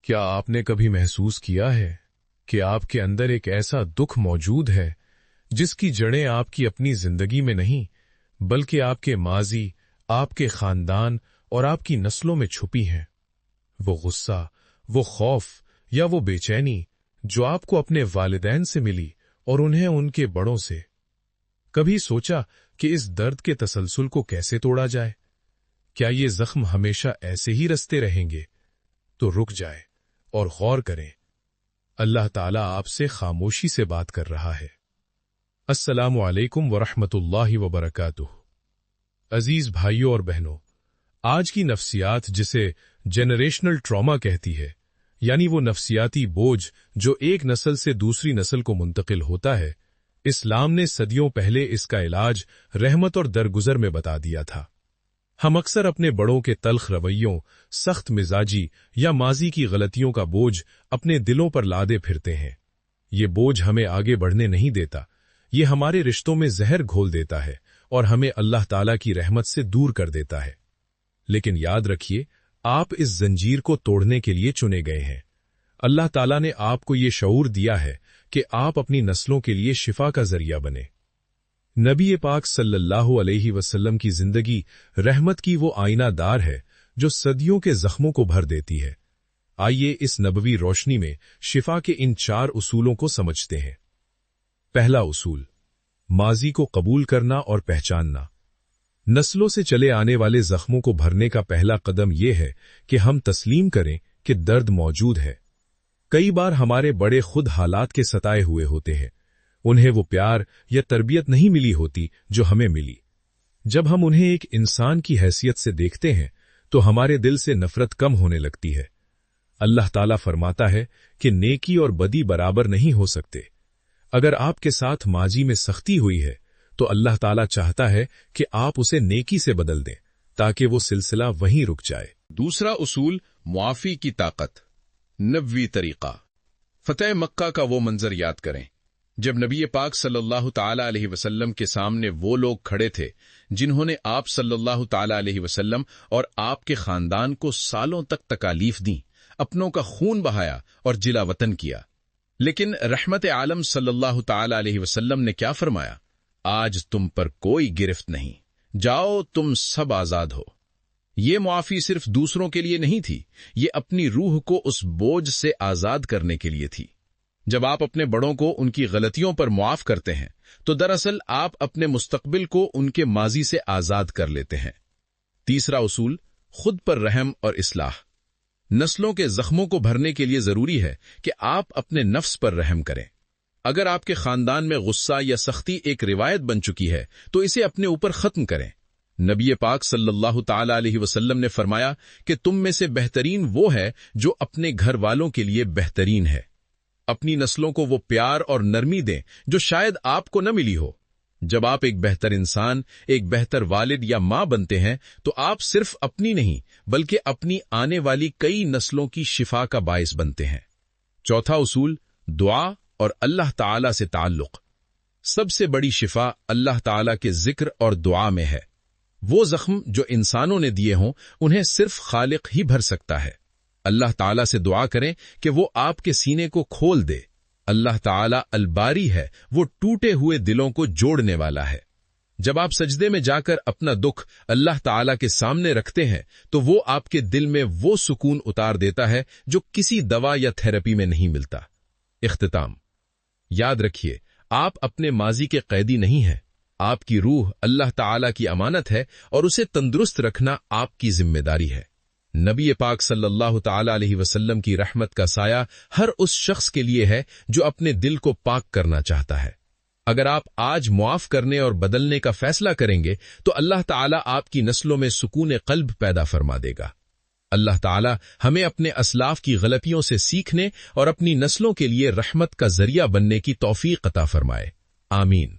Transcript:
کیا آپ نے کبھی محسوس کیا ہے کہ آپ کے اندر ایک ایسا دکھ موجود ہے جس کی جڑیں آپ کی اپنی زندگی میں نہیں بلکہ آپ کے ماضی، آپ کے خاندان اور آپ کی نسلوں میں چھپی ہیں؟ وہ غصہ، وہ خوف یا وہ بے چینی جو آپ کو اپنے والدین سے ملی اور انہیں ان کے بڑوں سے۔ کبھی سوچا کہ اس درد کے تسلسل کو کیسے توڑا جائے؟ کیا یہ زخم ہمیشہ ایسے ہی رستے رہیں گے؟ تو رک جائے اور غور کریں۔ اللہ تعالیٰ آپ سے خاموشی سے بات کر رہا ہے۔ السلام علیکم ورحمۃ اللہ وبرکاتہ۔ عزیز بھائیوں اور بہنوں، آج کی نفسیات جسے جنریشنل ٹراما کہتی ہے، یعنی وہ نفسیاتی بوجھ جو ایک نسل سے دوسری نسل کو منتقل ہوتا ہے، اسلام نے صدیوں پہلے اس کا علاج رحمت اور درگزر میں بتا دیا تھا۔ ہم اکثر اپنے بڑوں کے تلخ رویوں، سخت مزاجی یا ماضی کی غلطیوں کا بوجھ اپنے دلوں پر لادے پھرتے ہیں۔ یہ بوجھ ہمیں آگے بڑھنے نہیں دیتا، یہ ہمارے رشتوں میں زہر گھول دیتا ہے اور ہمیں اللہ تعالیٰ کی رحمت سے دور کر دیتا ہے۔ لیکن یاد رکھیے، آپ اس زنجیر کو توڑنے کے لیے چنے گئے ہیں۔ اللہ تعالیٰ نے آپ کو یہ شعور دیا ہے کہ آپ اپنی نسلوں کے لیے شفا کا ذریعہ بنیں۔ نبی پاک صلی اللہ علیہ وسلم کی زندگی رحمت کی وہ آئینہ دار ہے جو صدیوں کے زخموں کو بھر دیتی ہے۔ آئیے اس نبوی روشنی میں شفا کے ان 4 اصولوں کو سمجھتے ہیں۔ پہلا اصول، ماضی کو قبول کرنا اور پہچاننا۔ نسلوں سے چلے آنے والے زخموں کو بھرنے کا پہلا قدم یہ ہے کہ ہم تسلیم کریں کہ درد موجود ہے۔ کئی بار ہمارے بڑے خود حالات کے ستائے ہوئے ہوتے ہیں، انہیں وہ پیار یا تربیت نہیں ملی ہوتی جو ہمیں ملی۔ جب ہم انہیں ایک انسان کی حیثیت سے دیکھتے ہیں تو ہمارے دل سے نفرت کم ہونے لگتی ہے۔ اللہ تعالیٰ فرماتا ہے کہ نیکی اور بدی برابر نہیں ہو سکتے۔ اگر آپ کے ساتھ ماضی میں سختی ہوئی ہے تو اللہ تعالیٰ چاہتا ہے کہ آپ اسے نیکی سے بدل دیں تاکہ وہ سلسلہ وہیں رک جائے۔ دوسرا اصول، معافی کی طاقت۔ نبوی طریقہ۔ فتح مکہ کا وہ منظر یاد کریں جب نبی پاک صلی اللہ تعالی علیہ وسلم کے سامنے وہ لوگ کھڑے تھے جنہوں نے آپ صلی اللہ تعالی علیہ وسلم اور آپ کے خاندان کو سالوں تک تکالیف دیں، اپنوں کا خون بہایا اور جلا وطن کیا، لیکن رحمت عالم صلی اللہ تعالی علیہ وسلم نے کیا فرمایا؟ آج تم پر کوئی گرفت نہیں، جاؤ تم سب آزاد ہو۔ یہ معافی صرف دوسروں کے لیے نہیں تھی، یہ اپنی روح کو اس بوجھ سے آزاد کرنے کے لیے تھی۔ جب آپ اپنے بڑوں کو ان کی غلطیوں پر معاف کرتے ہیں تو دراصل آپ اپنے مستقبل کو ان کے ماضی سے آزاد کر لیتے ہیں۔ تیسرا اصول، خود پر رحم اور اصلاح۔ نسلوں کے زخموں کو بھرنے کے لیے ضروری ہے کہ آپ اپنے نفس پر رحم کریں۔ اگر آپ کے خاندان میں غصہ یا سختی ایک روایت بن چکی ہے تو اسے اپنے اوپر ختم کریں۔ نبی پاک صلی اللہ تعالی علیہ وسلم نے فرمایا کہ تم میں سے بہترین وہ ہے جو اپنے گھر والوں کے لیے بہترین ہے۔ اپنی نسلوں کو وہ پیار اور نرمی دیں جو شاید آپ کو نہ ملی ہو۔ جب آپ ایک بہتر انسان، ایک بہتر والد یا ماں بنتے ہیں تو آپ صرف اپنی نہیں بلکہ اپنی آنے والی کئی نسلوں کی شفا کا باعث بنتے ہیں۔ چوتھا اصول، دعا اور اللہ تعالی سے تعلق۔ سب سے بڑی شفا اللہ تعالی کے ذکر اور دعا میں ہے۔ وہ زخم جو انسانوں نے دیے ہوں انہیں صرف خالق ہی بھر سکتا ہے۔ اللہ تعالیٰ سے دعا کریں کہ وہ آپ کے سینے کو کھول دے۔ اللہ تعالیٰ الباری ہے، وہ ٹوٹے ہوئے دلوں کو جوڑنے والا ہے۔ جب آپ سجدے میں جا کر اپنا دکھ اللہ تعالیٰ کے سامنے رکھتے ہیں تو وہ آپ کے دل میں وہ سکون اتار دیتا ہے جو کسی دوا یا تھراپی میں نہیں ملتا۔ اختتام، یاد رکھیے، آپ اپنے ماضی کے قیدی نہیں ہیں۔ آپ کی روح اللہ تعالیٰ کی امانت ہے اور اسے تندرست رکھنا آپ کی ذمہ داری ہے۔ نبی پاک صلی اللہ تعالی علیہ وسلم کی رحمت کا سایہ ہر اس شخص کے لیے ہے جو اپنے دل کو پاک کرنا چاہتا ہے۔ اگر آپ آج معاف کرنے اور بدلنے کا فیصلہ کریں گے تو اللہ تعالیٰ آپ کی نسلوں میں سکون قلب پیدا فرما دے گا۔ اللہ تعالیٰ ہمیں اپنے اسلاف کی غلطیوں سے سیکھنے اور اپنی نسلوں کے لیے رحمت کا ذریعہ بننے کی توفیق عطا فرمائے۔ آمین۔